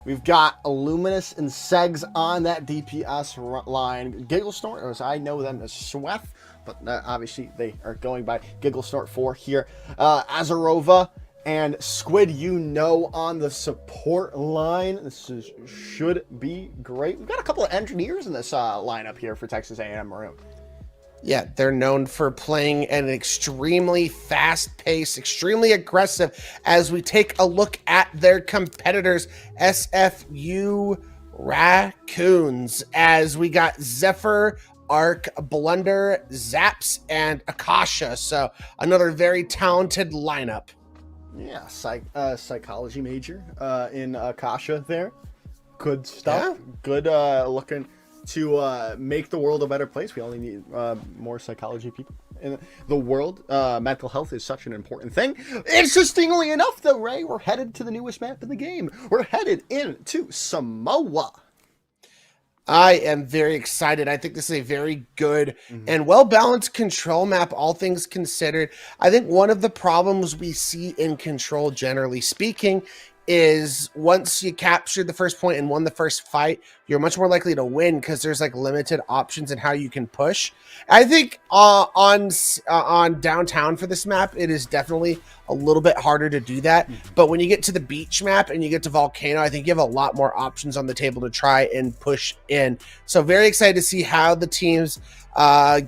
We've got Illuminous and Segs on that DPS line. Giggle Snort, as I know them as Sweth, but obviously they are going by Giggle Snort 4 here. Azarova and Squid, on the support line. Should be great. We've got a couple of engineers in this lineup here for Texas A&M Maroon. Yeah, they're known for playing at an extremely fast pace, extremely aggressive. As we take a look at their competitors, SFU Raccoons, as we got Zephyr, Arc, Blunder, Zaps, and Akasha. So another very talented lineup. Yeah, psychology major in Akasha there. Good stuff. Yeah. Good looking to make the world a better place. We only need more psychology people in the world. Mental health is such an important thing. Interestingly enough, though, Ray, we're headed to the newest map in the game. We're headed into Samoa. I am very excited. I think this is a very good and well-balanced control map, all things considered. I think one of the problems we see in control, generally speaking, is once you captured the first point and won the first fight, you're much more likely to win because there's like limited options in how you can push. I think on downtown for this map, it is definitely a little bit harder to do that. But when you get to the beach map and you get to Volcano, I think you have a lot more options on the table to try and push in. So very excited to see how the teams,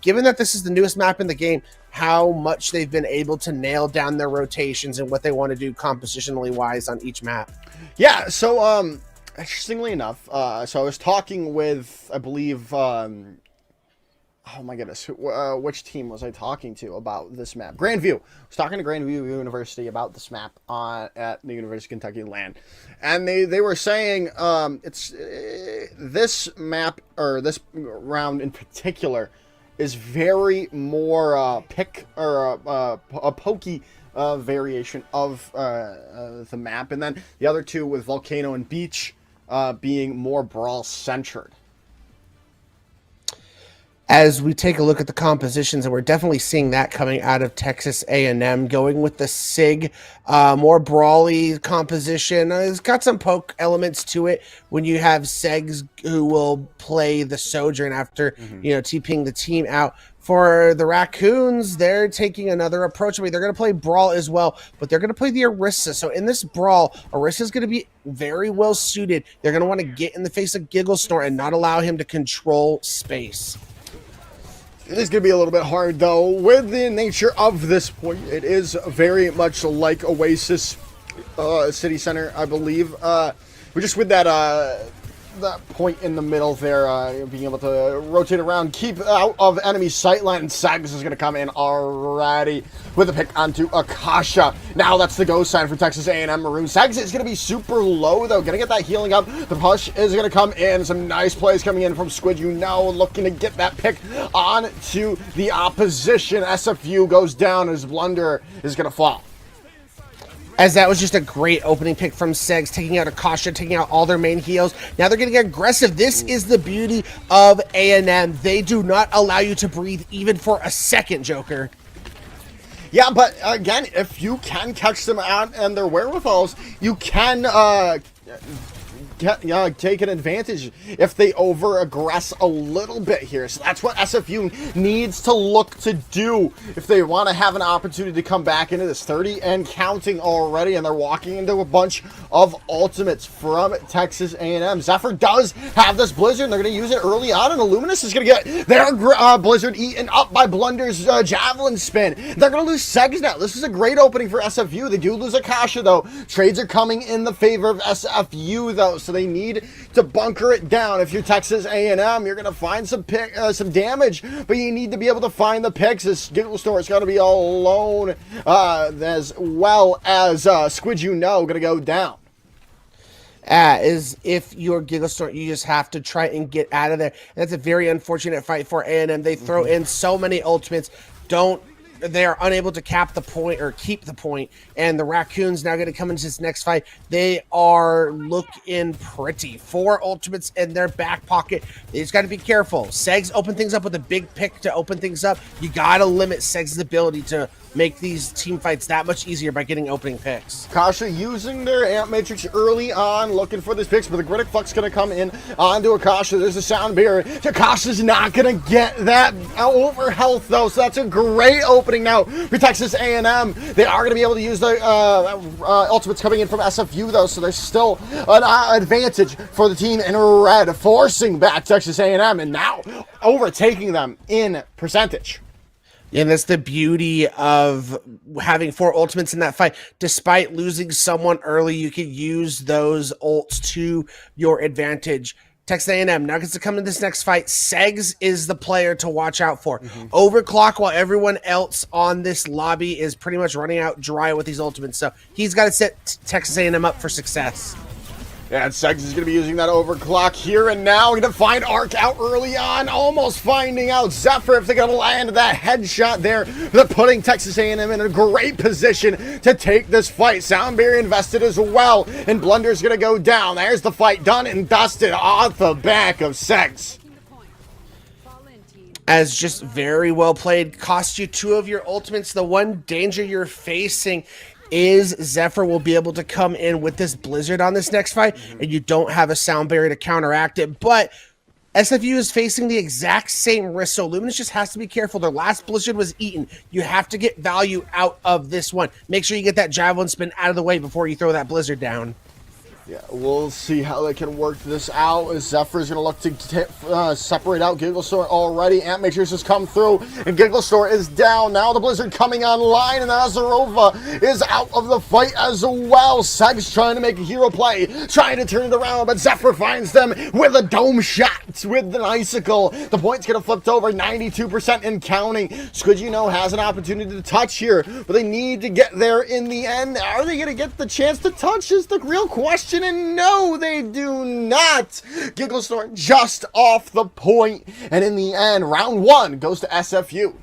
given that this is the newest map in the game, how much they've been able to nail down their rotations and what they want to do compositionally wise on each map. Yeah, so interestingly enough, so I was talking with, I believe, oh my goodness, which team was I talking to about this map? Grandview. I was talking to Grandview University about this map at the University of Kentucky land, and they were saying it's this map, or this round in particular, is very more a pokey variation of the map, and then the other two with Volcano and Beach being more brawl centered. As we take a look at the compositions, and we're definitely seeing that coming out of Texas A&M, going with the SIG, more brawly composition. It's got some poke elements to it when you have Segs who will play the Sojourn after, TPing the team out. For the Raccoons, they're taking another approach. I mean, they're going to play Brawl as well, but they're going to play the Orisa. So in this Brawl, Orisa's going to be very well suited. They're going to want to get in the face of Giggle Snort and not allow him to control space. It is going to be a little bit hard, though, with the nature of this point. It is very much like Oasis City Center, I believe. We're just with that point in the middle there, being able to rotate around, keep out of enemy sightline, and Sags is going to come in already with a pick onto Akasha. Now that's the go sign for Texas A&M Maroon. Sags is going to be super low, though, going to get that healing up. The push is going to come in. Some nice plays coming in from Squid, looking to get that pick on to the opposition. SFU goes down as Blunder is going to fall. As that was just a great opening pick from Segs, taking out Akasha, taking out all their main heals. Now they're getting aggressive. This is the beauty of A&M. They do not allow you to breathe even for a second, Joker. Yeah, but again, if you can catch them out and their wherewithals, you can take an advantage if they over-aggress a little bit here. So that's what SFU needs to look to do if they want to have an opportunity to come back into this 30 and counting already, and they're walking into a bunch of ultimates from Texas A&M. Zephyr does have this Blizzard, and they're going to use it early on, and Illuminous is going to get their Blizzard eaten up by Blunder's Javelin Spin. They're going to lose Segs now. This is a great opening for SFU. They do lose Akasha, though. Trades are coming in the favor of SFU, though, so they need to bunker it down. If you're Texas A&M, you're going to find some damage, but you need to be able to find the picks. This Giggle Snort is going to be alone, as well as Squid going to go down. Is if you're Giggle Snort, you just have to try and get out of there. And that's a very unfortunate fight for A&M. They throw in so many ultimates, they are unable to cap the point or keep the point, and the Raccoons now going to come into this next fight. They are looking pretty. 4 ultimates in their back pocket. They just got to be careful. Segs open things up with a big pick to open things up. You got to limit Segs' ability to make these team fights that much easier by getting opening picks. Kasha using their Amp Matrix early on, looking for this picks, but the Critic Flux going to come in onto Akasha. There's a sound barrier. Akasha's not going to get that over health, though, so that's a great opening now for Texas A&M. They are going to be able to use the ultimates coming in from SFU, though, so there's still an advantage for the team in red, forcing back Texas A&M, and now overtaking them in percentage. And that's the beauty of having 4 ultimates in that fight. Despite losing someone early, you can use those ults to your advantage. Texas A&M now gets to come in this next fight. Segs is the player to watch out for. Overclock while everyone else on this lobby is pretty much running out dry with these ultimates. So he's got to set Texas A&M up for success. And Segs is going to be using that overclock here and now. Going to find Arc out early on, almost finding out Zephyr if they're going to land that headshot there. They're putting Texas A&M in a great position to take this fight. Sound barrier invested as well, and Blunder's going to go down. There's the fight done and dusted off the back of Segs. As just very well played, cost you 2 of your ultimates. The one danger you're facing is Zephyr will be able to come in with this Blizzard on this next fight, and you don't have a sound barrier to counteract it. But SFU is facing the exact same risk, so Luminous just has to be careful. Their last Blizzard was eaten. You have to get value out of this one. Make sure you get that Javelin spin out of the way before you throw that Blizzard down. Yeah, we'll see how they can work this out. Zephyr's going to look to separate out Gigglestore already. Amp Matrix has come through, and Gigglestore is down. Now the Blizzard coming online, and Azarova is out of the fight as well. Segs trying to make a hero play, trying to turn it around, but Zephyr finds them with a dome shot with an icicle. The point's going to flip to over 92% and counting. Squid has an opportunity to touch here, but they need to get there in the end. Are they going to get the chance to touch is the real question. And no, they do not. Gigglestore just off the point. And in the end, round 1 goes to SFU.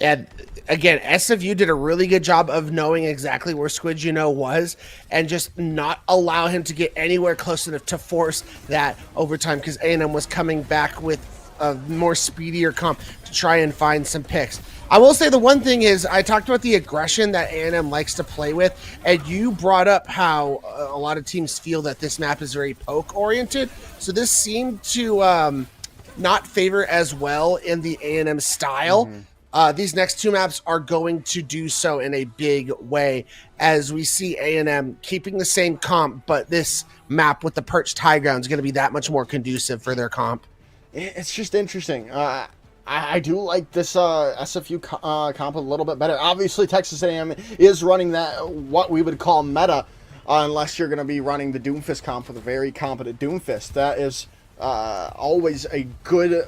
And again, SFU did a really good job of knowing exactly where Squid was and just not allow him to get anywhere close enough to force that overtime, because A&M was coming back with a more speedier comp to try and find some picks. I will say the one thing is I talked about the aggression that A&M likes to play with, and you brought up how a lot of teams feel that this map is very poke-oriented. So this seemed to not favor as well in the A&M style. These next 2 maps are going to do so in a big way, as we see A&M keeping the same comp, but this map with the perched high ground is going to be that much more conducive for their comp. It's just interesting. I do like this SFU comp a little bit better. Obviously, Texas A&M is running that what we would call meta, unless you're going to be running the Doomfist comp with a very competent Doomfist. That is always a good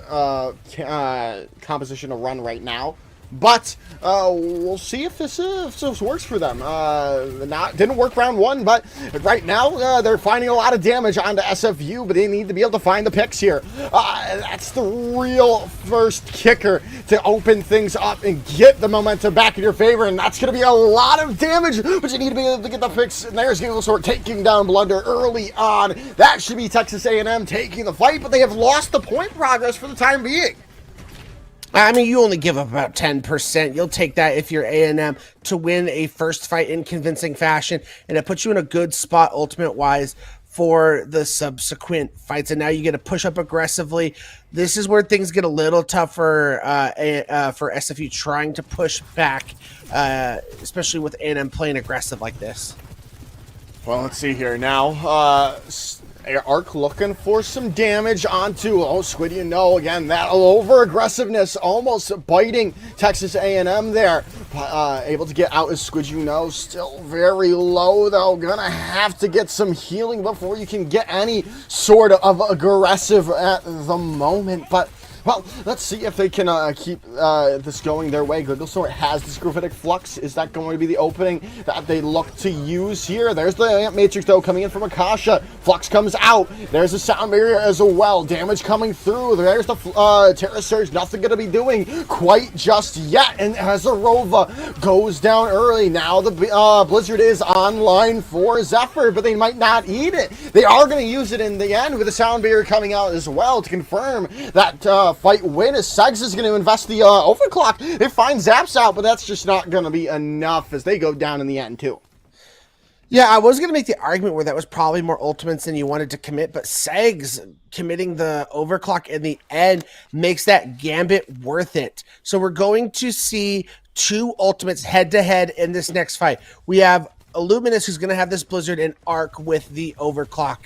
composition to run right now. But we'll see if this works for them. Didn't work round 1, but right now they're finding a lot of damage onto SFU, but they need to be able to find the picks here. That's the real first kicker to open things up and get the momentum back in your favor, and that's going to be a lot of damage, but you need to be able to get the picks. And there's Gigglestore taking down Blunder early on. That should be Texas A&M taking the fight, but they have lost the point progress for the time being. I mean, you only give up about 10%. You'll take that if you're A&M to win a first fight in convincing fashion, and it puts you in a good spot ultimate-wise for the subsequent fights. And now you get to push up aggressively. This is where things get a little tougher for SFU trying to push back, especially with A&M playing aggressive like this. Well, let's see here now. Arc looking for some damage onto Squid, again, that over aggressiveness almost biting Texas A&M there. Able to get out as Squid, still very low though. Gonna have to get some healing before you can get any sort of aggressive at the moment. But well, let's see if they can keep this going their way. Gigglestore has this Gravitic Flux. Is that going to be the opening that they look to use here? There's the Amp Matrix, though, coming in from Akasha. Flux comes out. There's a sound barrier as well. Damage coming through. There's the Terra Surge. Nothing going to be doing quite just yet. And Azarova goes down early. Now the Blizzard is online for Zephyr, but they might not eat it. They are going to use it in the end with the sound barrier coming out as well to confirm that fight win as Segs is going to invest the overclock. They find Zaps out, but that's just not going to be enough as they go down in the end too. Yeah, I was going to make the argument where that was probably more ultimates than you wanted to commit, but Segs committing the overclock in the end makes that gambit worth it. So we're going to see two ultimates head-to-head in this next fight. We have Illuminous, who's going to have this Blizzard, and Arc with the overclock.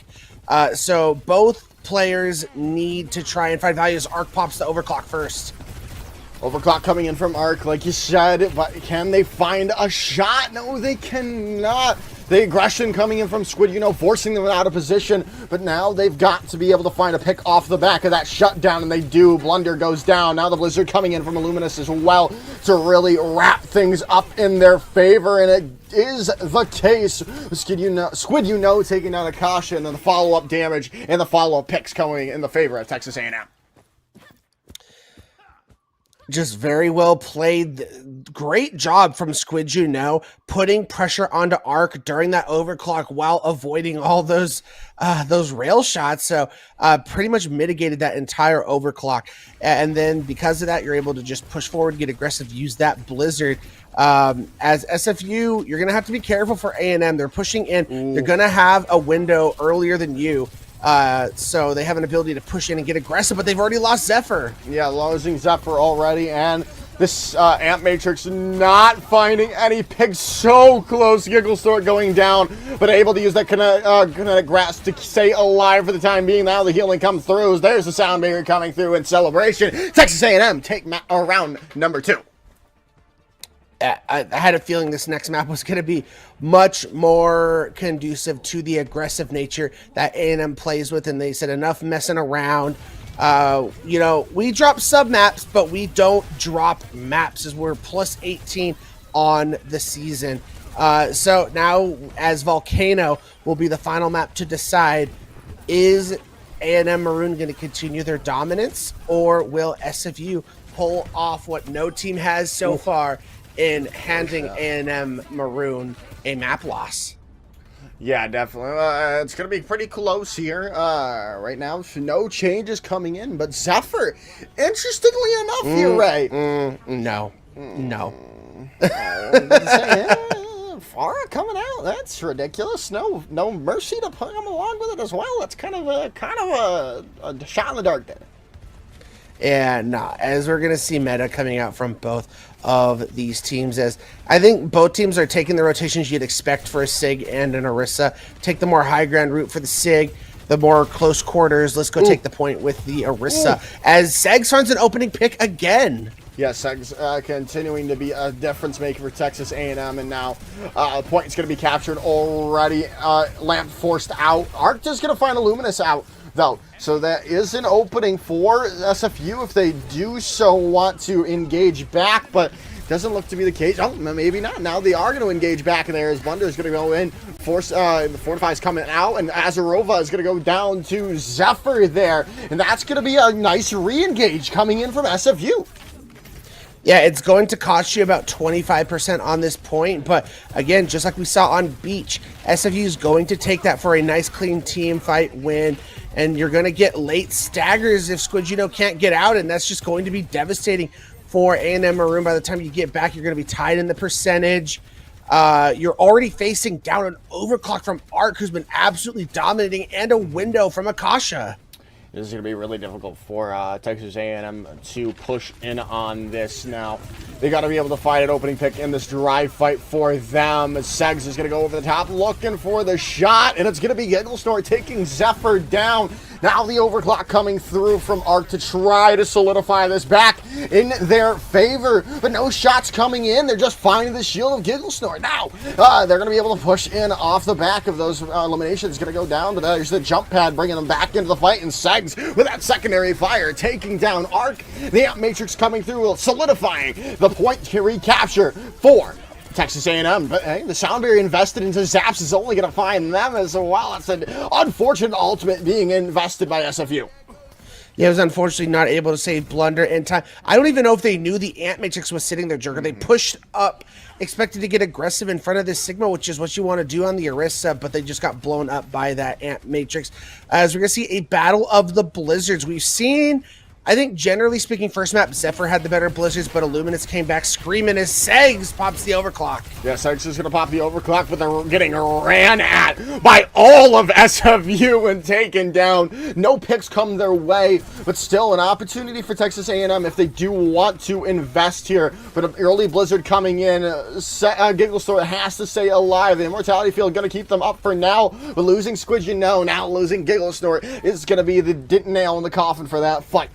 So both players need to try and find values. Arc pops the overclock first. Overclock coming in from Arc, like you said, but can they find a shot? No, they cannot. The aggression coming in from Squid, forcing them out of position, but now they've got to be able to find a pick off the back of that shutdown, and they do. Blunder goes down. Now the Blizzard coming in from Illuminous as well to really wrap things up in their favor, and it is the case. Squid, taking down Akasha, and then the follow-up damage and the follow-up picks coming in the favor of Texas A&M. Just very well played. Great job from Squid, putting pressure onto Arc during that overclock while avoiding all those rail shots. So pretty much mitigated that entire overclock. And then because of that, you're able to just push forward, get aggressive, use that Blizzard. As SFU, you're going to have to be careful for A&M. They're pushing in. Ooh. They're going to have a window earlier than you. So they have an ability to push in and get aggressive, but they've already lost Zephyr. Yeah, losing Zephyr already, and this Amp Matrix not finding any pigs. So close. Giggle Store going down, but able to use that kinetic grass to stay alive for the time being. Now the healing comes through. There's the sound barrier coming through in celebration. Texas A&M take round number 2. I had a feeling this next map was going to be much more conducive to the aggressive nature that A&M plays with, and they said enough messing around. We drop sub-maps, but we don't drop maps as we're plus 18 on the season. So now, as Volcano will be the final map to decide, is A&M Maroon going to continue their dominance, or will SFU pull off what no team has so far in handing A&M Maroon a map loss? Yeah, definitely. It's going to be pretty close here. Right now, no changes coming in, but Zephyr, interestingly enough here, Ray. No. Farah coming out. That's ridiculous. No Mercy to come along with it as well. That's kind of a shot in the dark there. And as we're going to see meta coming out from both of these teams, as I think both teams are taking the rotations you'd expect for a SIG and an Orisa. Take the more high ground route for the SIG, the more close quarters. Let's go take the point with the Orisa. As Segs finds an opening pick again. Yeah, Segs continuing to be a difference maker for Texas A&M, and now a point is going to be captured already. Lamp forced out. Arc just going to find a Luminous out, though. So that is an opening for SFU if they do so want to engage back, but doesn't look to be the case. Oh, maybe not. Now they are going to engage back in there as Blunder is going to go in. The Fortify is coming out, and Azarova is going to go down to Zephyr there, and that's going to be a nice re-engage coming in from SFU. Yeah, it's going to cost you about 25% on this point, but again, just like we saw on Beach, SFU is going to take that for a nice, clean team fight win, and you're going to get late staggers if Squidgino can't get out, and that's just going to be devastating for A&M Maroon. By the time you get back, you're going to be tied in the percentage. You're already facing down an overclock from Arc, who's been absolutely dominating, and a window from Akasha. This is going to be really difficult for Texas A&M to push in on this now. They got to be able to find an opening pick in this drive fight for them. Segs is going to go over the top looking for the shot, and it's going to be Gigglesnore taking Zephyr down. Now the overclock coming through from Arc to try to solidify this back in their favor, but no shots coming in. They're just finding the shield of Gigglesnore. Now they're going to be able to push in off the back of those eliminations. Going to go down, but there's the jump pad bringing them back into the fight, and Segs with that secondary fire taking down Arc. The Amp Matrix coming through, solidifying the point to recapture for Texas A&M, but hey, the sound barrier invested into Zaps is only going to find them as well. It's an unfortunate ultimate being invested by SFU. Yeah, it was unfortunately not able to save Blunder in time. I don't even know if they knew the Amp Matrix was sitting there, Joker. They pushed up, expected to get aggressive in front of this Sigma, which is what you want to do on the Orisa, but they just got blown up by that Amp Matrix. As we're going to see a battle of the Blizzards. We've seen I think generally speaking, first map, Zephyr had the better blizzards, but Illuminous came back screaming as Segs pops the overclock. Yeah, Segs is going to pop the overclock, but they're getting ran at by all of SFU and taken down. No picks come their way, but still an opportunity for Texas A&M if they do want to invest here. But an early blizzard coming in, Giggle Store has to stay alive. The Immortality Field going to keep them up for now, but losing Squid, now losing Giggle Store is going to be the nail in the coffin for that fight.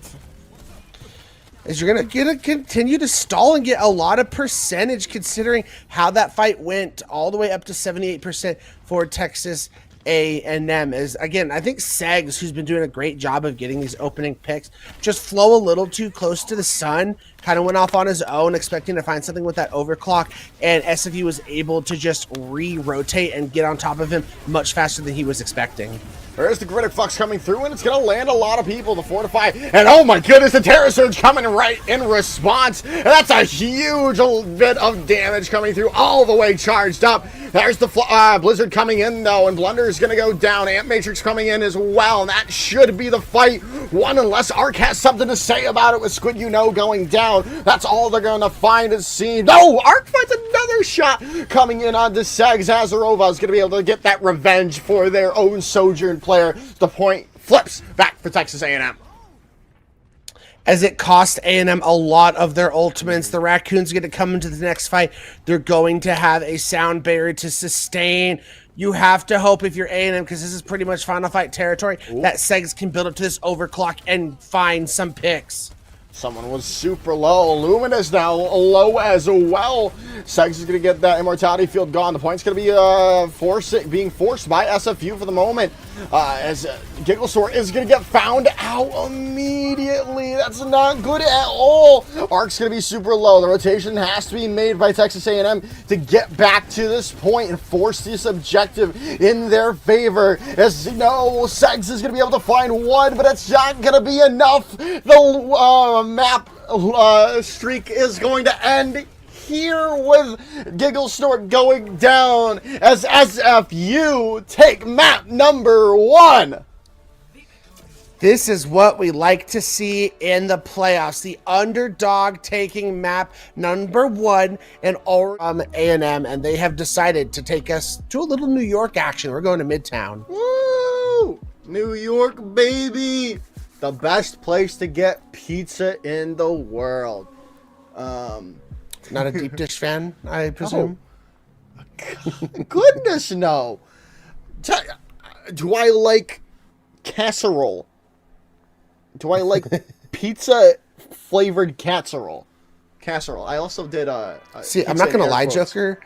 Is you're gonna continue to stall and get a lot of percentage considering how that fight went all the way up to 78% for Texas A&M. Is again, I think Segs, who's been doing a great job of getting these opening picks, just flow a little too close to the sun, kind of went off on his own, expecting to find something with that overclock, and SFU was able to just re-rotate and get on top of him much faster than he was expecting. There's the Critic Flux coming through, and it's going to land a lot of people to fortify. And oh my goodness, the Terror Surge coming right in response. And that's a huge bit of damage coming through, all the way charged up. There's the Blizzard coming in, though, and Blunder is going to go down. Ant Matrix coming in as well, and that should be the fight. One, unless Arc has something to say about it with Squid going down. That's all they're going to find and see. No, Arc finds another shot coming in on the Segs. Azarova is going to be able to get that revenge for their own Sojourn player. The point flips back for Texas A&M. As it cost A&M a lot of their ultimates. The Raccoons get to come into the next fight. They're going to have a sound barrier to sustain. You have to hope if you're A&M, because this is pretty much Final Fight territory, that Segs can build up to this overclock and find some picks. Someone was super low. Luminous now low as well. Segs is going to get that Immortality Field gone. The point's going to be being forced by SFU for the moment. As Giggle Store is going to get found out immediately. That's not good at all. Arc's going to be super low. The rotation has to be made by Texas A&M to get back to this point and force this objective in their favor. As Segs is going to be able to find one, but it's not going to be enough. The map streak is going to end here with Giggle Snort going down as SFU take map number 1. This is what we like to see in the playoffs. The underdog taking map number 1 and A&M, and they have decided to take us to a little New York action. We're going to Midtown. Woo! New York, baby! The best place to get pizza in the world. Not a deep dish fan, I presume. Oh. Goodness, no. Do I like casserole? Do I like pizza flavored casserole? I also did See, I'm not gonna lie, Joker.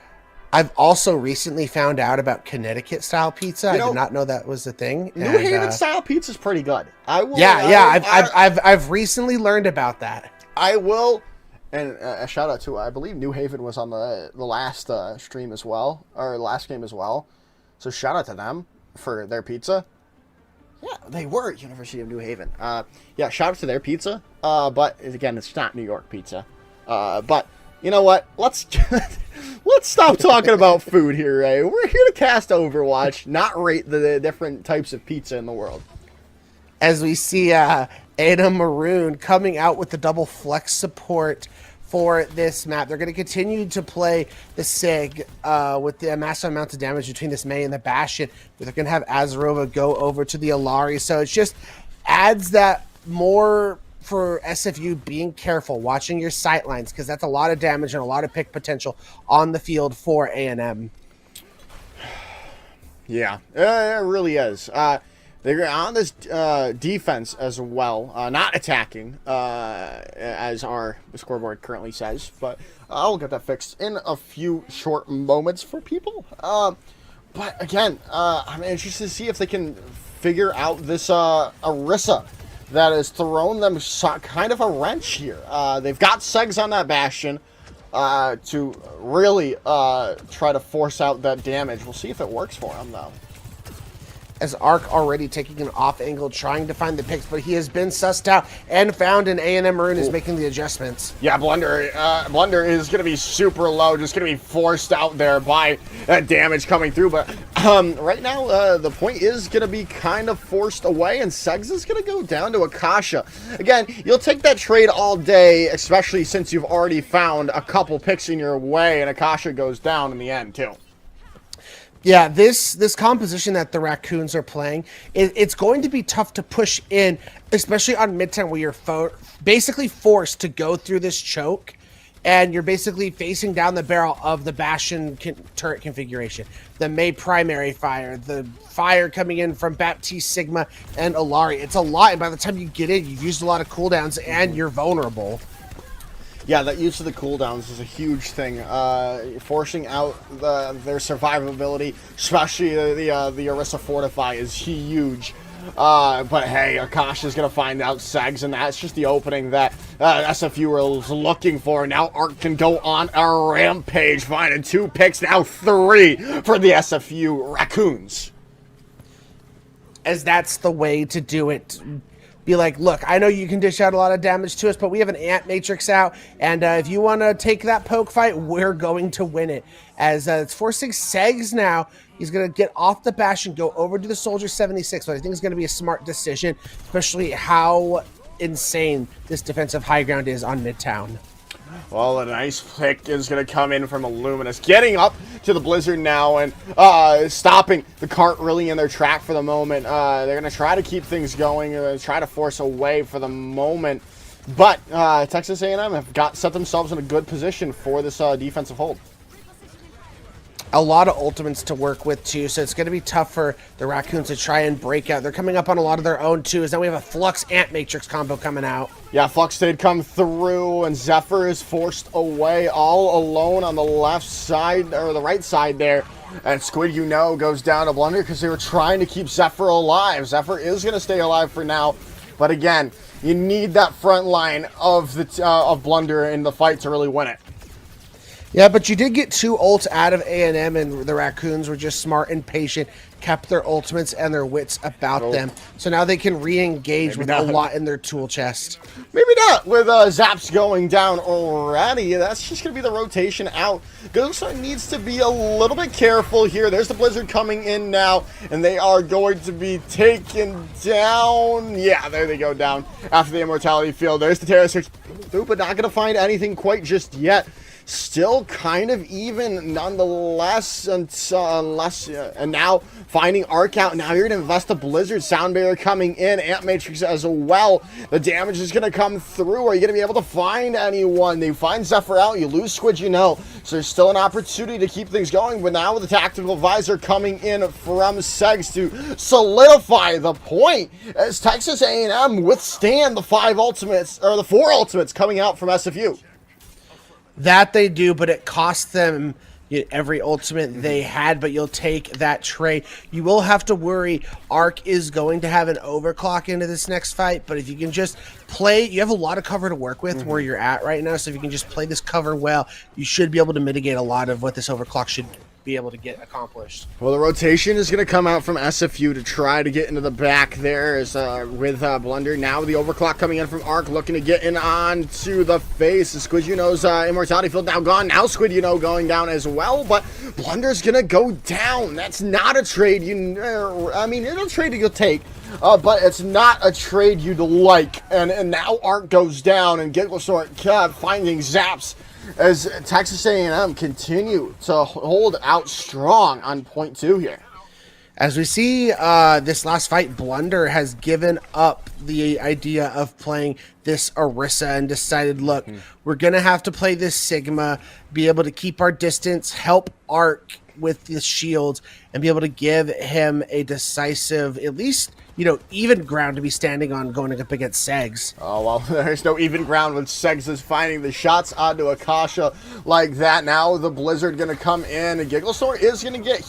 I've also recently found out about Connecticut style pizza. I did not know that was a thing. New Haven style pizza is pretty good. I've recently learned about that. I will, and a shout out to, I believe New Haven was on the last stream as well, or last game as well. So shout out to them for their pizza. Yeah, they were at University of New Haven. Yeah, shout out to their pizza. But again, it's not New York pizza. But you know what? Let's stop talking about food here, Ray. We're here to cast Overwatch, not rate the different types of pizza in the world. As we see Ada Maroon coming out with the double flex support for this map. They're going to continue to play the SIG with the massive amounts of damage between this May and the Bastion. But they're going to have Azarova go over to the Alari. So it just adds that more for SFU being careful, watching your sight lines, because that's a lot of damage and a lot of pick potential on the field for A&M. Yeah, it really is. They're on this defense as well, not attacking, as our scoreboard currently says. But I'll get that fixed in a few short moments for people. But again, I'm interested to see if they can figure out this Orisa that has thrown them kind of a wrench here. They've got Segs on that Bastion to really try to force out that damage. We'll see if it works for them, though. As Arc already taking an off angle, trying to find the picks, but he has been sussed out and found, and A&M Maroon is making the adjustments. Yeah, Blunder is going to be super low, just going to be forced out there by that damage coming through, but Right now, the point is going to be kind of forced away, and Segs is going to go down to Akasha. Again, you'll take that trade all day, especially since you've already found a couple picks in your way, and Akasha goes down in the end, too. Yeah, this composition that the Raccoons are playing, it's going to be tough to push in, especially on mid-turn where you're basically forced to go through this choke, and you're basically facing down the barrel of the Bastion turret configuration. The May primary fire, the fire coming in from Baptiste, Sigma, and Alari. It's a lot, and by the time you get in, you've used a lot of cooldowns, and you're vulnerable. Yeah, that use of the cooldowns is a huge thing. Forcing out their survivability, especially the Orisa Fortify, is huge. But hey, Akasha's going to find out Segs, and that's just the opening that SFU was looking for. Now Arc can go on a rampage, finding 2 picks, now 3 for the SFU Raccoons. As that's the way to do it. Be like, look, I know you can dish out a lot of damage to us, but we have an Ant Matrix out, and if you want to take that poke fight, we're going to win it. As it's forcing Segs now. He's going to get off the Bastion, go over to the Soldier 76, but I think it's going to be a smart decision, especially how insane this defensive high ground is on Midtown. Well, a nice pick is going to come in from Illuminous, getting up to the Blizzard now and stopping the cart really in their track for the moment. They're going to try to keep things going, try to force away for the moment, but Texas A&M have set themselves in a good position for this defensive hold. A lot of ultimates to work with too, so it's going to be tough for the Raccoons to try and break out. They're coming up on a lot of their own too, as now we have a Flux Ant Matrix combo coming out. Yeah, Flux did come through, and Zephyr is forced away all alone on the left side, or the right side there. And Squid, goes down to Blunder because they were trying to keep Zephyr alive. Zephyr is going to stay alive for now, but again, you need that front line of Blunder in the fight to really win it. Yeah, but you did get 2 ults out of A&M, and the Raccoons were just smart and patient, kept their ultimates and their wits about them. So now they can re-engage with a lot in their tool chest. Maybe not with Zaps going down already. That's just going to be the rotation out. Ghost needs to be a little bit careful here. There's the Blizzard coming in now, and they are going to be taken down. Yeah, there they go down after the Immortality Field. There's the Terra Search through, but not going to find anything quite just yet. Still kind of even nonetheless, and now finding Arc out. Now you're going to invest a Blizzard, Sound Barrier coming in, Ant Matrix as well. The damage is going to come through. Are you going to be able to find anyone? They find Zephyr out, you lose Squid, so there's still an opportunity to keep things going, but now with the Tactical Visor coming in from Segs to solidify the point as Texas A&M withstand the 4 ultimates coming out from SFU. That they do, but it costs them every ultimate they had, but you'll take that trade. You will have to worry. Arc is going to have an overclock into this next fight, but if you can just play, you have a lot of cover to work with where you're at right now, so if you can just play this cover well, you should be able to mitigate a lot of what this overclock should be able to get accomplished. Well, the rotation is going to come out from SFU to try to get into the back there is with Blunder. Now the overclock coming in from Arc, looking to get in on to the face. Squid Immortality Field now gone. Now Squid going down as well, but Blunder's going to go down. That's not a trade it's a trade you'll take, but it's not a trade you'd like. And now Arc goes down, and Gigglesort finding Zaps as Texas A&M continue to hold out strong on point 2 here. As we see this last fight, Blunder has given up the idea of playing this Orisa and decided, look, we're going to have to play this Sigma, be able to keep our distance, help Arc with the shields, and be able to give him a decisive, at least, even ground to be standing on going up against Segs. Oh, well, there's no even ground when Segs is finding the shots onto Akasha like that. Now the Blizzard going to come in, and Gigglesort is going to get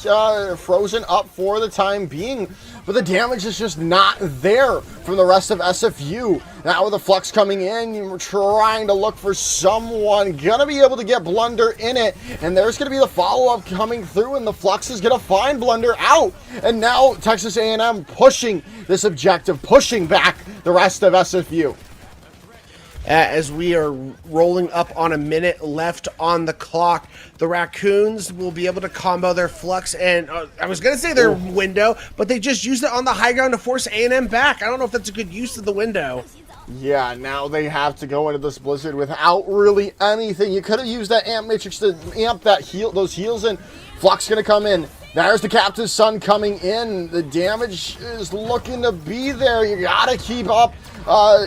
frozen up for the time being, but the damage is just not there from the rest of SFU. Now with the Flux coming in, you're trying to look for someone going to be able to get Blunder in it, and there's going to be the follow-up coming through, and the Flux is going to find Blunder out, and now Texas A&M pushing this objective, pushing back the rest of SFU. As we are rolling up on a minute left on the clock, the Raccoons will be able to combo their Flux and I was going to say their window, but they just used it on the high ground to force A&M back. I don't know if that's a good use of the window. Yeah, now they have to go into this Blizzard without really anything. You could have used that Amp Matrix to amp that those heals in. Flux going to come in. There's the Captain's Son coming in. The damage is looking to be there. You got to keep up.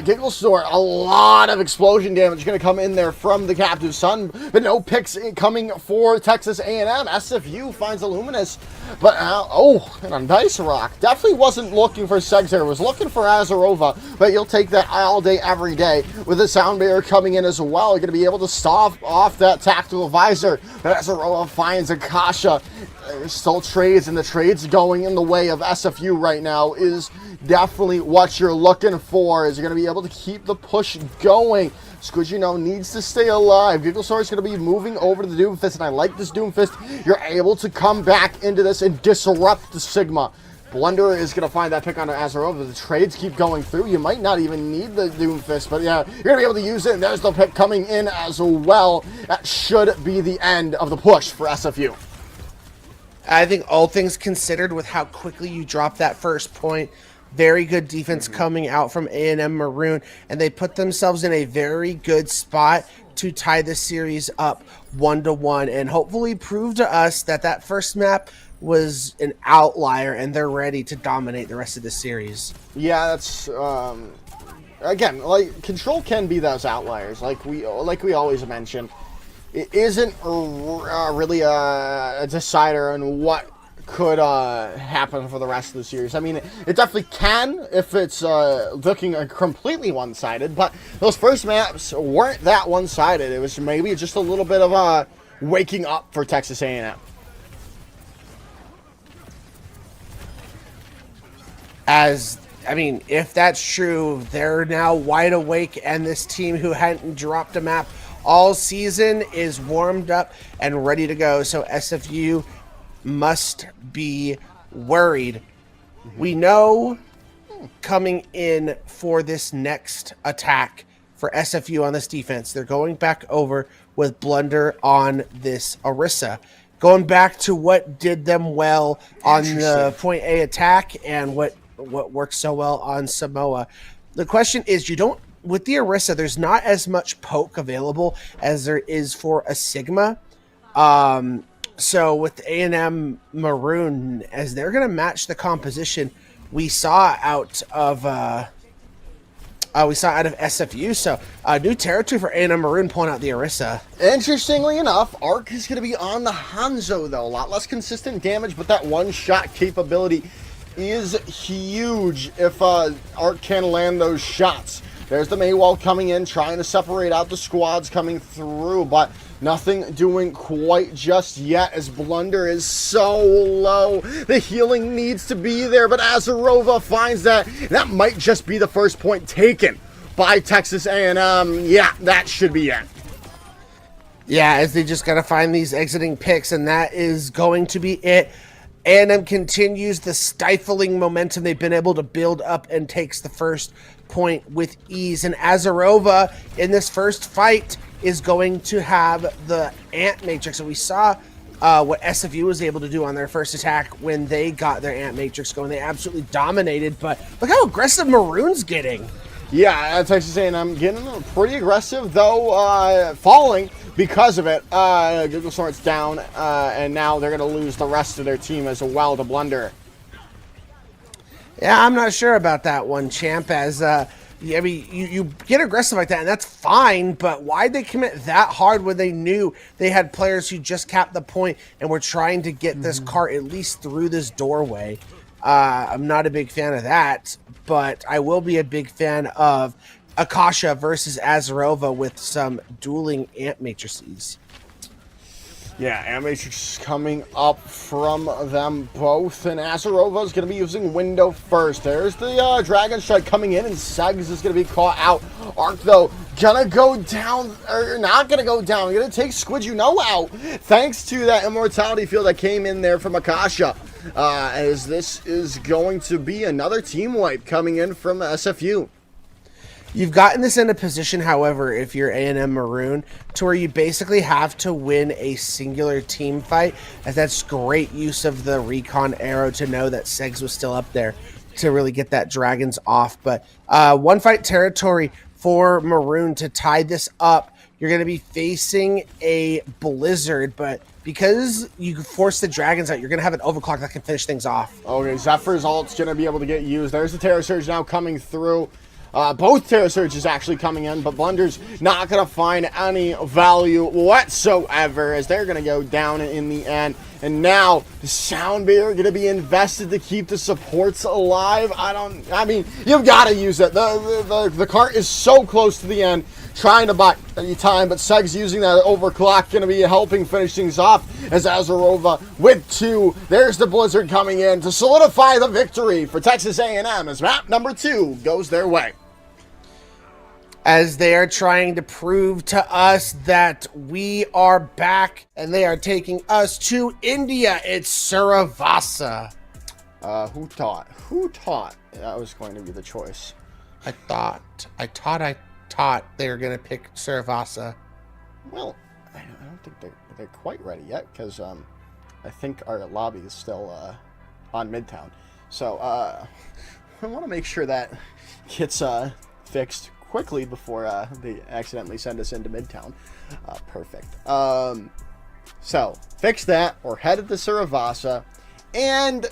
Giggle Store, a lot of explosion damage going to come in there from the Captain's Son, but no picks coming for Texas A&M. SFU finds Illuminous, but and a nice rock. Definitely wasn't looking for Segs there. Was looking for Azarova, but you'll take that all day, every day. With the Sound Barrier coming in as well, you're going to be able to stop off that Tactical Visor. But Azarova finds Akasha. There's still trades, and the trades going in the way of SFU right now is definitely what you're looking for. Is you're going to be able to keep the push going. Squidgy needs to stay alive. Gigglesaur is going to be moving over to the Doomfist, and I like this Doomfist. You're able to come back into this and disrupt the Sigma. Blunder is going to find that pick on Azarova. The trades keep going through. You might not even need the Doomfist, but yeah, you're going to be able to use it, and there's the pick coming in as well. That should be the end of the push for SFU. I think all things considered, with how quickly you drop that first point, very good defense coming out from A&M Maroon, and they put themselves in a very good spot to tie the series up 1-1 and hopefully prove to us that that first map was an outlier and they're ready to dominate the rest of the series. Yeah, that's again, like, Control can be those outliers, like we always mention. It isn't really a decider on what could happen for the rest of the series. I mean, it definitely can if it's looking completely one-sided, but those first maps weren't that one-sided. It was maybe just a little bit of waking up for Texas A&M. If that's true, they're now wide awake, and this team who hadn't dropped a map all season is warmed up and ready to go. So SFU must be worried. We know coming in for this next attack for SFU on this defense, they're going back over with Blunder on this Orisa. Going back to what did them well on the point A attack and what worked so well on Samoa. The question is, with the Orisa, there's not as much poke available as there is for a Sigma. So with A&M Maroon, as they're going to match the composition we saw out of SFU, so new territory for A&M Maroon pulling out the Orisa. Interestingly enough, Arc is going to be on the Hanzo, though. A lot less consistent damage, but that one-shot capability is huge if Arc can land those shots. There's the Maywall coming in, trying to separate out the squads coming through, but nothing doing quite just yet as Blunder is so low. The healing needs to be there, but Azarova finds that. That might just be the first point taken by Texas A&M. Yeah, that should be it. Yeah, as they just got to find these exiting picks, and that is going to be it. A&M continues the stifling momentum they've been able to build up and takes the first point with ease. And Azarova in this first fight is going to have the Ant Matrix. And we saw what SFU was able to do on their first attack when they got their Ant Matrix going. They absolutely dominated, but look how aggressive Maroon's getting. Yeah, Texas A&M getting pretty aggressive, though falling because of it. Google Swords down, and now they're going to lose the rest of their team as well to Blunder. Yeah, I'm not sure about that one, champ, as you get aggressive like that, and that's fine, but why'd they commit that hard when they knew they had players who just capped the point and were trying to get this cart at least through this doorway? I'm not a big fan of that, but I will be a big fan of Akasha versus Azarova with some dueling Ant Matrices. Yeah, Ant Matrix coming up from them both, and Azarova is going to be using Window first. There's the Dragon Strike coming in, and Segs is going to be caught out. Arc, though, gonna go down, or not gonna go down. Gonna take Squid out, thanks to that Immortality Field that came in there from Akasha. As this is going to be another team wipe coming in from SFU. You've gotten this in a position, however, if you're A&M Maroon, to where you basically have to win a singular team fight, as that's great use of the recon arrow to know that Segs was still up there to really get that Dragons off. But one fight territory for Maroon to tie this up. You're going to be facing a Blizzard, but because you force the Dragons out, you're going to have an overclock that can finish things off. Okay, Zephyr's ult's going to be able to get used. There's the Terror Surge now coming through. Both Terror Surges actually coming in, but Blunder's not going to find any value whatsoever as they're going to go down in the end. And now the Sound Beater going to be invested to keep the supports alive. I mean, you've got to use it. The cart is so close to the end, trying to buy any time, but Seg's using that overclock, going to be helping finish things off as Azarova with 2. There's the Blizzard coming in to solidify the victory for Texas A&M as map number 2 goes their way. As they are trying to prove to us that we are back, and they are taking us to India. It's Suravasa. Who taught that was going to be the choice? I thought they were going to pick Suravasa. Well, I don't think they're quite ready yet, because I think our lobby is still on Midtown. So I want to make sure that gets fixed quickly before they accidentally send us into Midtown. Perfect. So fix that. We're headed to Suravasa, and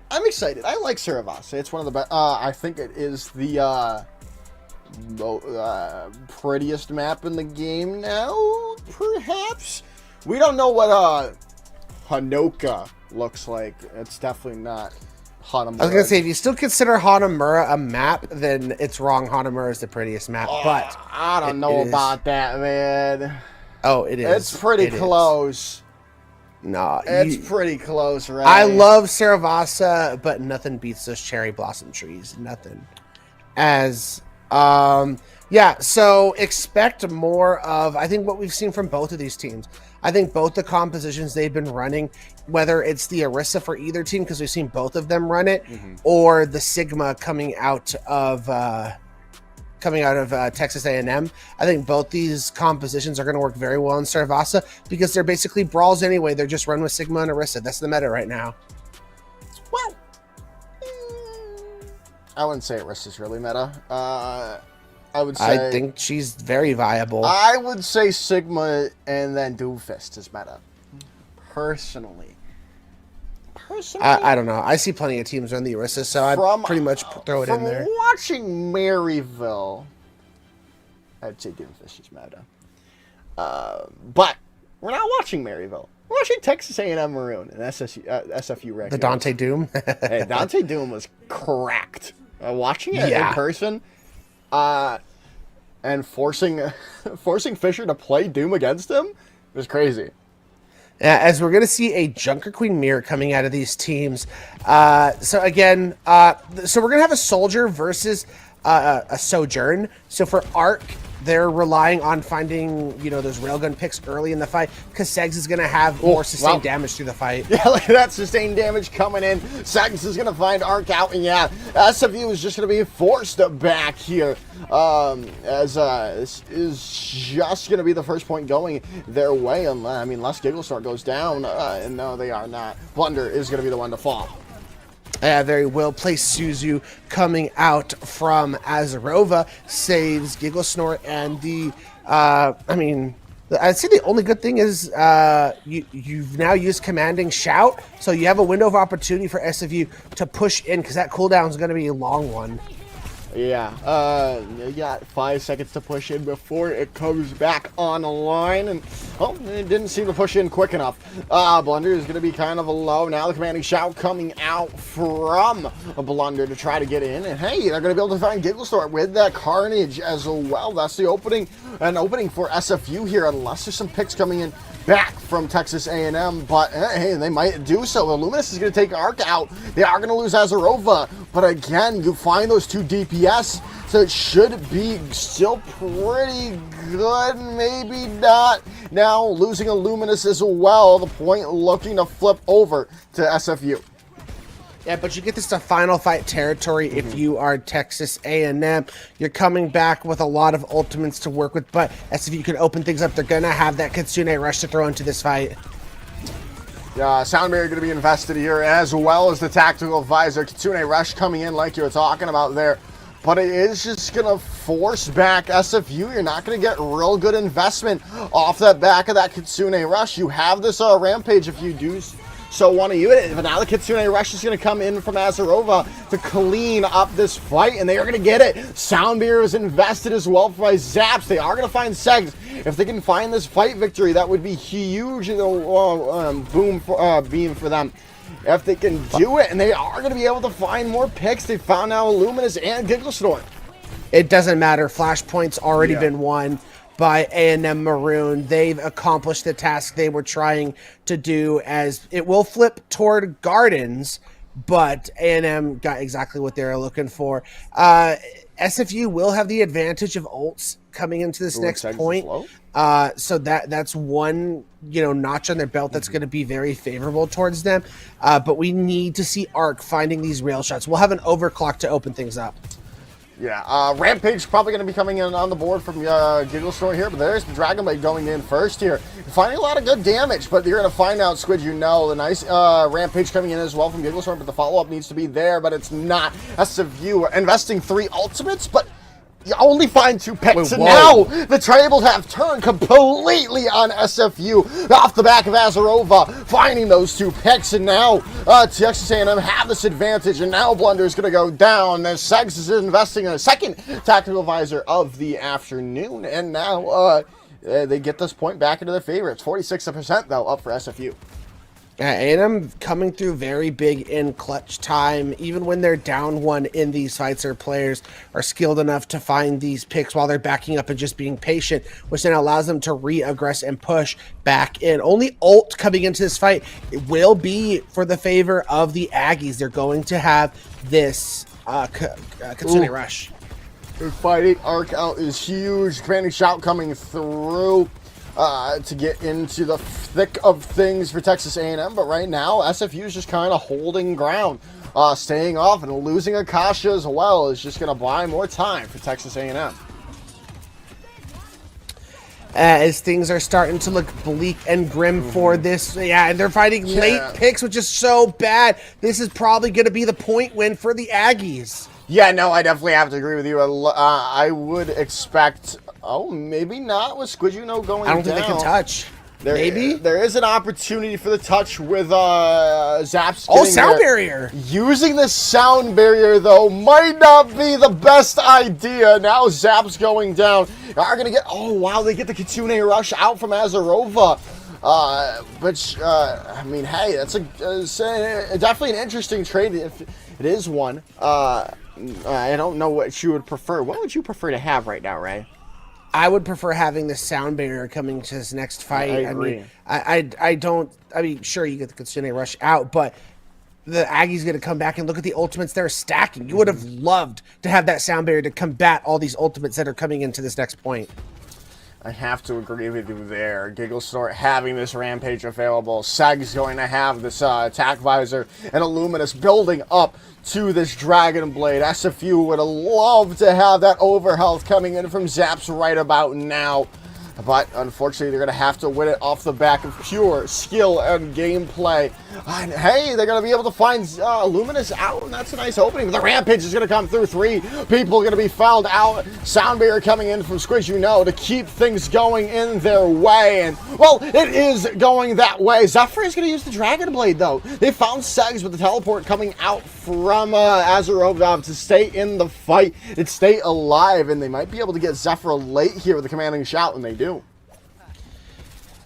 I'm excited. I like Suravasa. It's one of the best. I think it is the prettiest map in the game now. Perhaps we don't know what Hanoka looks like. It's definitely not Hanamura. I was gonna say, if you still consider Hanamura a map, then it's wrong. Hanamura is the prettiest map, but I don't know about that, man. Oh, it is. It's pretty close. No, it's pretty close, right? I love Saravasa, but nothing beats those cherry blossom trees. Nothing. As yeah, so expect more of, I think, what we've seen from both of these teams. I think both the compositions they've been running, whether it's the Orisa for either team, because we've seen both of them run it, or the Sigma coming out of Texas A&M, I think both these compositions are going to work very well in Saravasa because they're basically brawls anyway. They're just run with Sigma and Orisa. That's the meta right now. Well, I wouldn't say Orisa's really meta. I would say, I think she's very viable. I would say Sigma and then Doomfist is meta. Personally. I don't know. I see plenty of teams run the Orisa, so I'd pretty much throw it in there. Watching Maryville, I'd say Doomfist is meta. But we're not watching Maryville. We're watching Texas A&M Maroon and SFU Rec. The Dante Doom. Hey, Dante Doom was cracked. Watching it in person, and forcing Fisher to play Doom against him was crazy. As we're going to see a Junker Queen mirror coming out of these teams. So again, so we're going to have a Soldier versus a Sojourn. So for Arc, they're relying on finding, those railgun picks early in the fight because Segs is going to have more sustained damage through the fight. Yeah, look at that sustained damage coming in. Segs is going to find Arc out, and yeah, SFU is just going to be forced back here. As this is just going to be the first point going their way, unless Gigglestar goes down, and no, they are not. Blunder is going to be the one to fall. Very well placed Suzu coming out from Azarova saves Giggle Snort, and I'd say the only good thing is you've now used Commanding Shout, so you have a window of opportunity for SFU to push in because that cooldown is going to be a long one. Yeah, you got 5 seconds to push in before it comes back online, and it didn't seem to push in quick enough. Blunder is going to be kind of low. Now the Commanding Shout coming out from Blunder to try to get in, and hey, they're going to be able to find Gigglestar with that Carnage as well. That's the opening for SFU here, unless there's some picks coming in back from Texas A&M, but hey, they might do so. Illuminous is going to take Arc out. They are going to lose Azarova, but again, you find those 2 DPS, so it should be still pretty good, maybe not. Now, losing Illuminous as well, the point looking to flip over to SFU. Yeah, but you get this to final fight territory if you are Texas A&M. You're coming back with a lot of ultimates to work with, but as if you can open things up, they're going to have that Kitsune Rush to throw into this fight. Yeah, Sound Barrier going to be invested here, as well as the Tactical Visor. Kitsune Rush coming in like you were talking about there. But it is just going to force back SFU. You're not going to get real good investment off that back of that Kitsune Rush. You have this Rampage if you do so want to use it. But now the Kitsune Rush is going to come in from Azarova to clean up this fight, and they are going to get it. Sound Barrier is invested as well by Zaps. They are going to find Segs. If they can find this fight victory, that would be huge. Beam for them. If they can do it, and they are going to be able to find more picks. They found now Illuminous and Gigglestorm. It doesn't matter. Flashpoint's already been won by A&M Maroon. They've accomplished the task they were trying to do, as it will flip toward Gardens, but A&M got exactly what they were looking for. SFU will have the advantage of ults coming into this next point. So that's one, notch on their belt that's going to be very favorable towards them. But we need to see Arc finding these rail shots. We'll have an overclock to open things up. Yeah, Rampage probably going to be coming in on the board from Gigglestorm here, but there's the Dragon Blade going in first here. Finding a lot of good damage, but you're going to find out, Squid, the nice Rampage coming in as well from Gigglestorm, but the follow-up needs to be there, but it's not. SFU investing 3 ultimates, but you only find 2 picks, and now the tables have turned completely on SFU off the back of Azarova, finding those 2 picks, and now Texas A&M have this advantage, and now Blunder is going to go down. Then Segs is investing in a second Tactical Visor of the afternoon, and now they get this point back into their favor. It's 46%, though, up for SFU. A&M coming through very big in clutch time. Even when they're down 1 in these fights, their players are skilled enough to find these picks while they're backing up and just being patient, which then allows them to re-aggress and push back in. Only ult coming into this fight will be for the favor of the Aggies. They're going to have this Kitsune Rush. They're fighting. Arc out is huge. Commanding Shout coming through to get into the thick of things for Texas A&M, but right now SFU is just kind of holding ground, staying off, and losing Akasha as well is just going to buy more time for Texas A&M. As things are starting to look bleak and grim for this, and they're fighting late picks, which is so bad. This is probably going to be the point win for the Aggies. Yeah, no, I definitely have to agree with you. I would expect. Oh, maybe not with Squid going down. I don't think they can touch. Maybe there is an opportunity for the touch with Zaps. Sound barrier. Using the sound barrier though might not be the best idea. Now Zaps going down. Are gonna get. Oh wow, they get the Kitsune Rush out from Azarova. Which I mean, hey, that's definitely an interesting trade if it is one. I don't know what you would prefer. What would you prefer to have right now, Ray? I would prefer having the sound barrier coming to this next fight. I agree. I mean, sure, you get the Kitsune Rush out, but the Aggies going to come back and look at the ultimates they're stacking. You would have loved to have that sound barrier to combat all these ultimates that are coming into this next point. I have to agree with you there. Gigglestorm having this Rampage available. Seg's going to have this Attack Visor, and Illuminous building up to this Dragon Blade. SFU would have loved to have that overhealth coming in from Zaps right about now. But unfortunately, they're going to have to win it off the back of pure skill and gameplay. And hey, they're going to be able to find Luminous out, and that's a nice opening. The Rampage is going to come through. 3 people are going to be found out. Sound barrier coming in from Squish, to keep things going in their way. And, well, it is going that way. Zephyr is going to use the Dragon Blade, though. They found Segs with the teleport coming out from Azarov to stay in the fight and stay alive. And they might be able to get Zephyr late here with the commanding shout, and they do.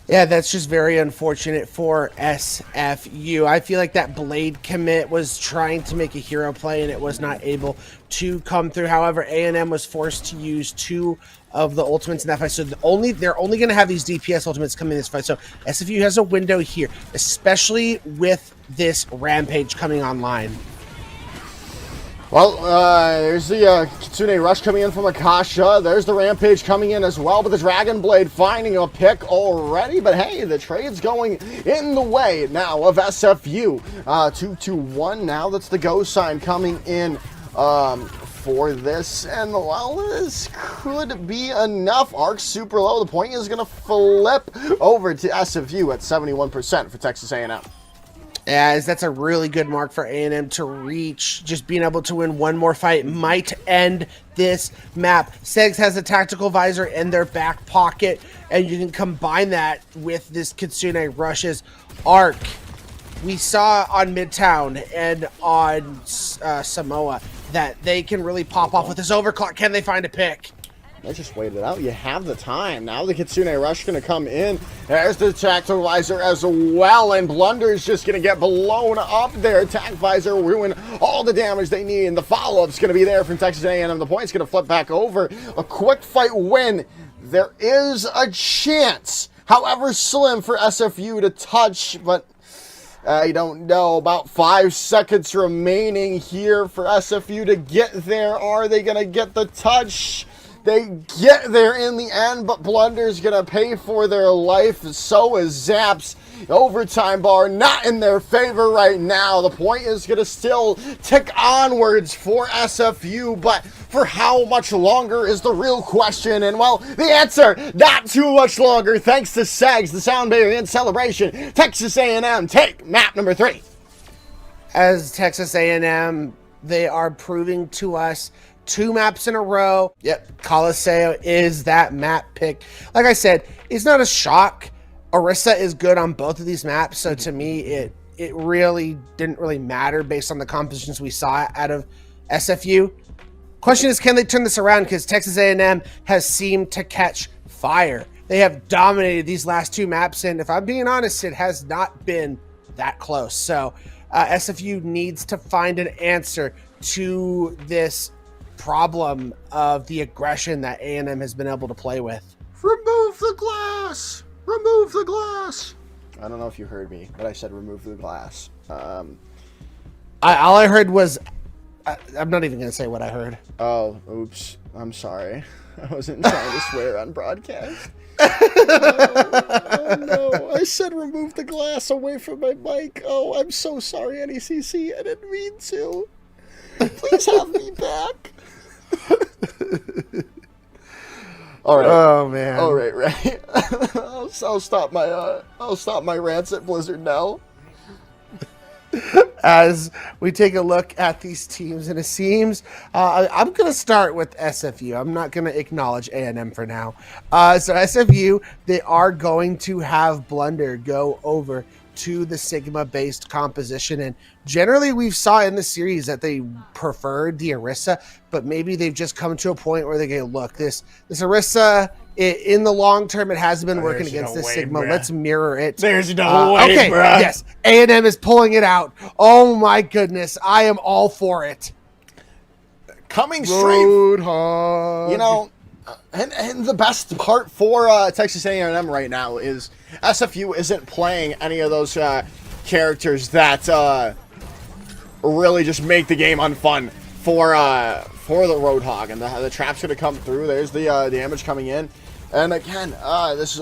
Yeah, that's just very unfortunate for SFU. I feel like that Blade commit was trying to make a hero play and it was not able to come through. However, A&M was forced to use 2 of the ultimates in that fight. So they're only going to have these DPS ultimates come in this fight. So SFU has a window here, especially with this Rampage coming online. Well, there's the Kitsune Rush coming in from Akasha. There's the Rampage coming in as well, but the Dragon Blade finding a pick already. But hey, the trade's going in the way now of SFU. 2-1 now. That's the go sign coming in for this. And, well, this could be enough. Arc super low. The point is going to flip over to SFU at 71% for Texas A&M. As that's a really good mark for A&M to reach. Just being able to win one more fight might end this map. Segs has a tactical visor in their back pocket, and you can combine that with this Kitsune Rush's arc. We saw on Midtown and on Samoa that they can really pop off with this overclock. Can they find a pick? Let's just wait it out. You have the time. Now the Kitsune Rush going to come in. There's the tactical visor as well, and Blunder's just going to get blown up there. Tac visor ruin all the damage they need, and the follow-up's going to be there from Texas A&M. The point's going to flip back over. A quick fight win. There is a chance, however slim, for SFU to touch, but I don't know. About 5 seconds remaining here for SFU to get there. Are they going to get the touch? They get there in the end, but Blunder's going to pay for their life. So is Zaps. Overtime bar not in their favor right now. The point is going to still tick onwards for SFU, but for how much longer is the real question. And, well, the answer, not too much longer. Thanks to Segs, the sound barrier in celebration. Texas A&M take map number 3. As Texas A&M, they are proving to us 2 maps in a row. Yep, Coliseo is that map pick. Like I said, it's not a shock. Orisa is good on both of these maps, so to me, it really didn't really matter based on the compositions we saw out of SFU. Question is, can they turn this around? Because Texas A&M has seemed to catch fire. They have dominated these last 2 maps, and if I'm being honest, it has not been that close. So SFU needs to find an answer to this problem of the aggression that A&M has been able to play with. Remove the glass! Remove the glass! I don't know if you heard me, but I said remove the glass. All I heard was... I'm not even going to say what I heard. Oh, oops. I'm sorry. I wasn't trying to swear on broadcast. Oh, no. I said remove the glass away from my mic. Oh, I'm so sorry, NECC. I didn't mean to. Please have me back. All right. Oh man. All right, right. I'll stop my rants at Blizzard now. As we take a look at these teams, and it seems I'm going to start with SFU. I'm not going to acknowledge A&M for now. So SFU, they are going to have Blunder go over to the Sigma-based composition, and generally we've saw in the series that they preferred the Orisa, but maybe they've just come to a point where they go, look, this Orisa, in the long term, it hasn't been working against this Sigma. Bruh. Let's mirror it. There's no way, okay, bruh. yes, A&M is pulling it out. Oh my goodness, I am all for it. Coming straight, Roadhog. you know, and the best part for Texas A&M right now is SFU isn't playing any of those characters that really just make the game unfun for the Roadhog, and the trap's going to come through. There's the damage coming in, and again, this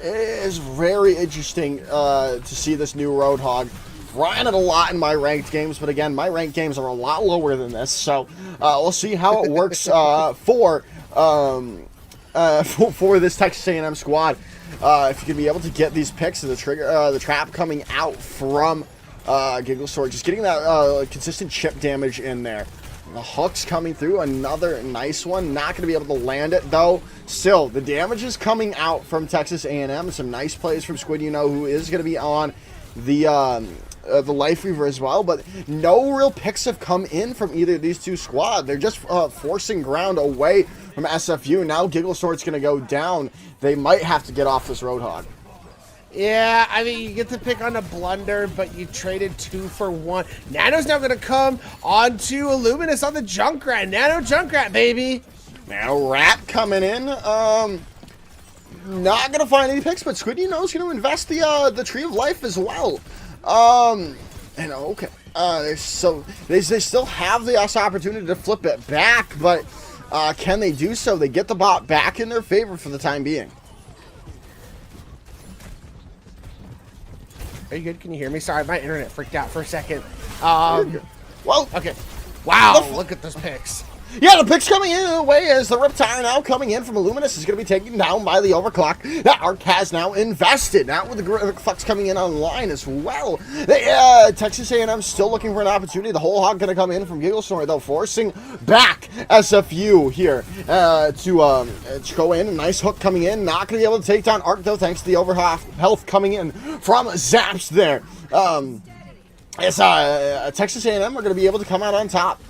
is very interesting to see this new Roadhog. Ran it a lot in my ranked games, but again, my ranked games are a lot lower than this, so we'll see how it works for this Texas A&M squad. If you can be able to get these picks of the trap coming out from Giggle Sword, just getting that consistent chip damage in there. The hook's coming through, another nice one. Not going to be able to land it though. Still, the damage is coming out from Texas A&M. Some nice plays from Squid, who is going to be on the Life Weaver as well, but no real picks have come in from either of these two squads. They're just forcing ground away from SFU. Now Giggle Sword's going to go down. They might have to get off this Roadhog. Yeah, I mean, you get to pick on a Blunder, but you traded 2 for 1. Nano's now going to come onto Illuminous on the Junkrat. Nano Junkrat, baby. Now Rat coming in. Not going to find any picks, but Squiddy is going to invest the Tree of Life as well. Okay. They still have the opportunity to flip it back, but can they do so? They get the bot back in their favor for the time being. Are you good? Can you hear me? Sorry, my internet freaked out for a second. Well, okay. Wow, look at those picks. Yeah, the pick's coming in the way as the Riptire now coming in from Illuminous is going to be taken down by the Overclock. That Arc has now invested. Now with the Flux coming in online as well. Texas A&M still looking for an opportunity. The whole hog going to come in from Gigglesnort, though, forcing back SFU here to go in. A nice hook coming in. Not going to be able to take down Arc, though, thanks to the health coming in from Zaps there. Texas A&M are going to be able to come out on top.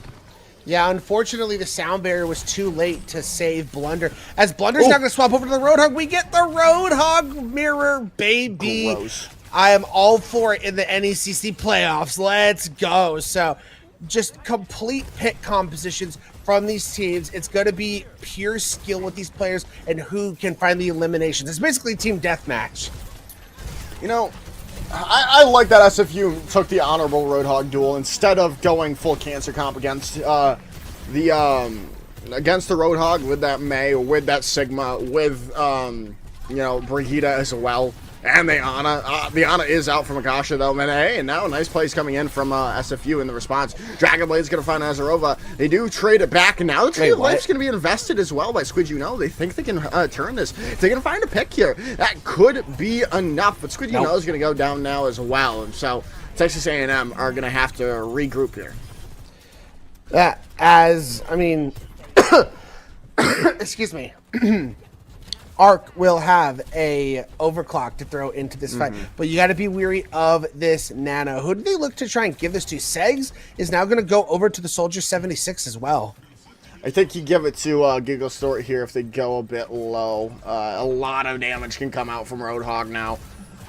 Yeah, unfortunately, the sound barrier was too late to save Blunder. As Blunder's now going to swap over to the Roadhog, we get the Roadhog mirror, baby. Gross. I am all for it in the NECC playoffs. Let's go. So, just complete pick compositions from these teams. It's going to be pure skill with these players and who can find the eliminations. It's basically team deathmatch. You know, I like that SFU took the honorable Roadhog duel instead of going full cancer comp against the Roadhog with that May, with that Sigma, with Brigitte as well, and the Ana. The Ana is out from Akasha though, and now a nice plays coming in from SFU in the response. Dragonblade's gonna find Azarova. They do trade it back, and now the Tree of Life's gonna be invested as well by Squid. They think they can turn this. They're gonna find a pick here. That could be enough, but Squid is gonna go down now as well, and so Texas A&M are gonna have to regroup here. Excuse me. Arc will have a overclock to throw into this fight, but you got to be weary of this Nano. Who do they look to try and give this to? Segs is now going to go over to the Soldier 76 as well. I think you give it to Gigglesort here if they go a bit low. A lot of damage can come out from Roadhog now.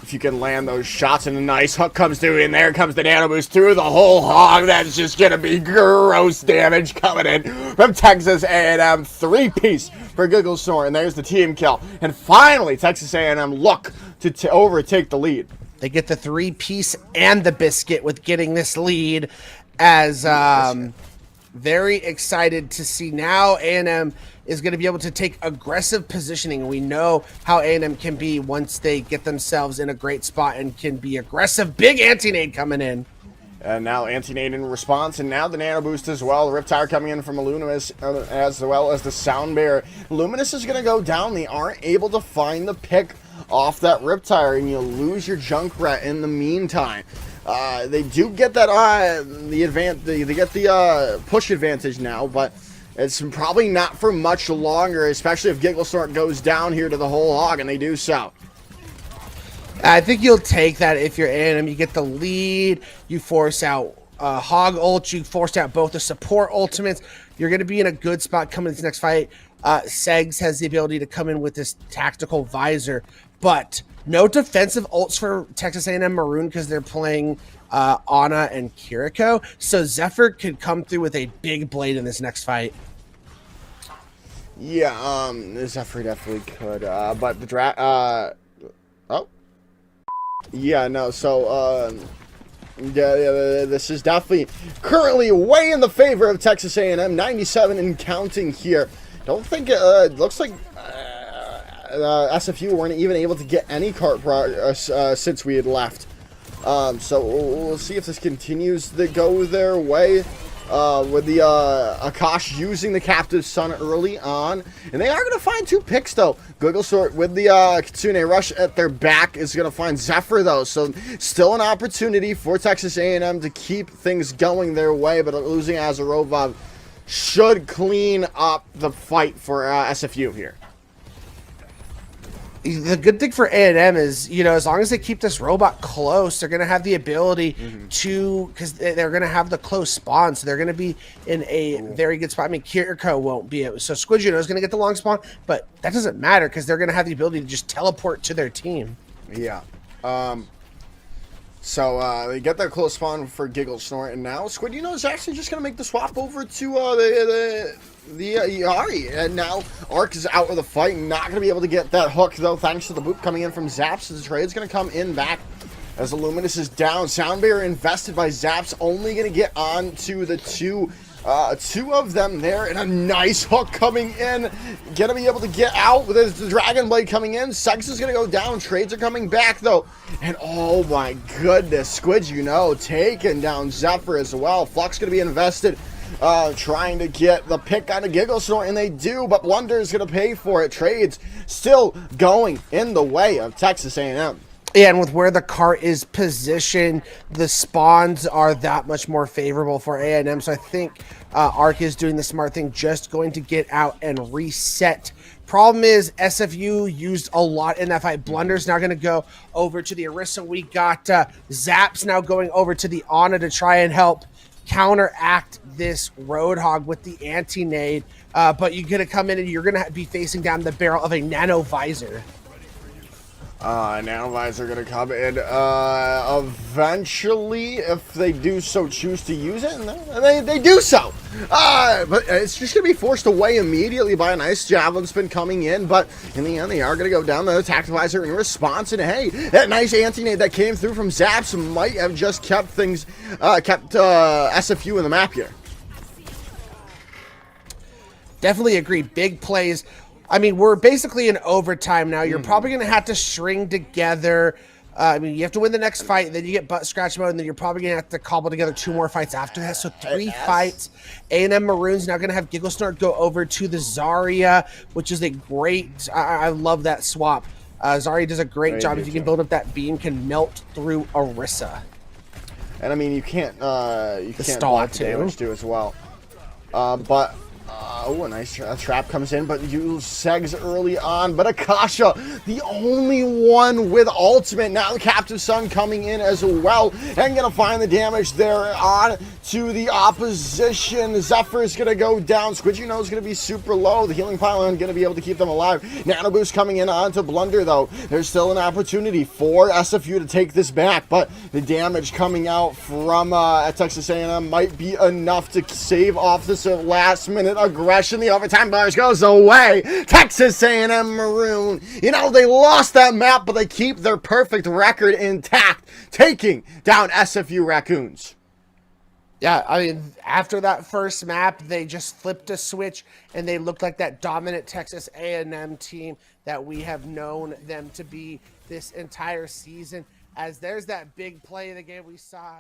If you can land those shots, and a nice hook comes through, and there comes the Nano Boost through the whole hog. That's just going to be gross damage coming in from Texas A&M. 3-piece for Gigglesort, and there's the team kill. And finally, Texas A&M look to overtake the lead. They get the 3-piece and the biscuit with getting this lead, as very excited to see now A&M is going to be able to take aggressive positioning. We know how A&M can be once they get themselves in a great spot and can be aggressive. Big anti-nade coming in. And now anti-nade in response, and now the Nano Boost as well. The Riptire coming in from Illuminous, as well as the Sound Bear. Luminous is going to go down. They aren't able to find the pick off that Riptire, and you lose your Junkrat in the meantime. They do get that they get the push advantage now, but it's probably not for much longer, especially if Gigglesort goes down here to the whole hog, and they do so. I think you'll take that if you're A&M. You get the lead, you force out hog ult, you forced out both the support ultimates. You're going to be in a good spot coming into this next fight. Segs has the ability to come in with this tactical visor, but no defensive ults for Texas A&M Maroon because they're playing Ana and Kiriko. So Zephyr could come through with a big blade in this next fight. Yeah, Zephyr definitely could, but the this is definitely currently way in the favor of Texas A&M, 97 and counting here. Don't think it looks like SFU weren't even able to get any cart progress since we had left. So we'll see if this continues to go their way. With the Akash using the Captive Sun early on. And they are going to find 2 picks, though. Gigglesort with the Kitsune Rush at their back is going to find Zephyr, though. So still an opportunity for Texas A&M to keep things going their way. But losing Azarova should clean up the fight for SFU here. The good thing for A&M is, as long as they keep this robot close, they're going to have the ability to, because they're going to have the close spawn, so they're going to be in a very good spot. I mean, Kiriko won't be able, so Squid is going to get the long spawn, but that doesn't matter because they're going to have the ability to just teleport to their team. Yeah. So they get their close spawn for Gigglesort, and now Squid is actually just going to make the swap over to the Yari, and now Arc is out of the fight, not going to be able to get that hook, though, thanks to the boot coming in from Zaps. The trade's going to come in back as Illuminous is down. Sound Barrier invested by Zaps, only going to get on to the two of them there, and a nice hook coming in. Gonna be able to get out with the Dragon Blade coming in. Sex is gonna go down. Trades are coming back though, and oh my goodness, Squid, taking down Zephyr as well. Flux gonna be invested, trying to get the pick on a Giggle Snort, and they do, but Blunder is gonna pay for it. Trades still going in the way of Texas A&M. Yeah, and with where the cart is positioned, the spawns are that much more favorable for A&M. So I think Arc is doing the smart thing, just going to get out and reset. Problem is, SFU used a lot in that fight. Blunder's now going to go over to the Orisa. We got Zaps now going over to the Ana to try and help counteract this Roadhog with the anti-nade. But you're going to come in and you're going to be facing down the barrel of a Nano Visor. Nanovisor gonna come in eventually if they do so choose to use it, and they do so. But it's just gonna be forced away immediately by a nice javelin spin coming in. But in the end, they are gonna go down the Tactivisor in response. And hey, that nice anti-nade that came through from Zaps might have just kept things, SFU in the map here. Definitely agree. Big plays. I mean, we're basically in overtime now. You're probably going to have to string together. I mean, you have to win the next fight, then you get butt scratch mode, and then you're probably going to have to cobble together 2 more fights after that. So 3 fights. A&M Maroon's now going to have Giggle Snort go over to the Zarya, which is a great. I love that swap. Zarya does a great job. If you can build up that beam, can melt through Orisa. And I mean, you can't block the damage too as well. Oh, a nice trap comes in, but you segs early on. But Akasha, the only one with ultimate. Now the Captive Sun coming in as well, and gonna find the damage there on to the opposition. Zephyr is gonna go down. Squidgy is gonna be super low. The healing pylon gonna be able to keep them alive. Nano Boost coming in onto Blunder though. There's still an opportunity for SFU to take this back, but the damage coming out from Texas A&M might be enough to save off this last minute aggression. The overtime bars goes away. Texas A&M Maroon. They lost that map, but they keep their perfect record intact, taking down SFU Raccoons. Yeah, I mean, after that first map, they just flipped a switch, and they looked like that dominant Texas A&M team that we have known them to be this entire season. As there's that big play of the game we saw,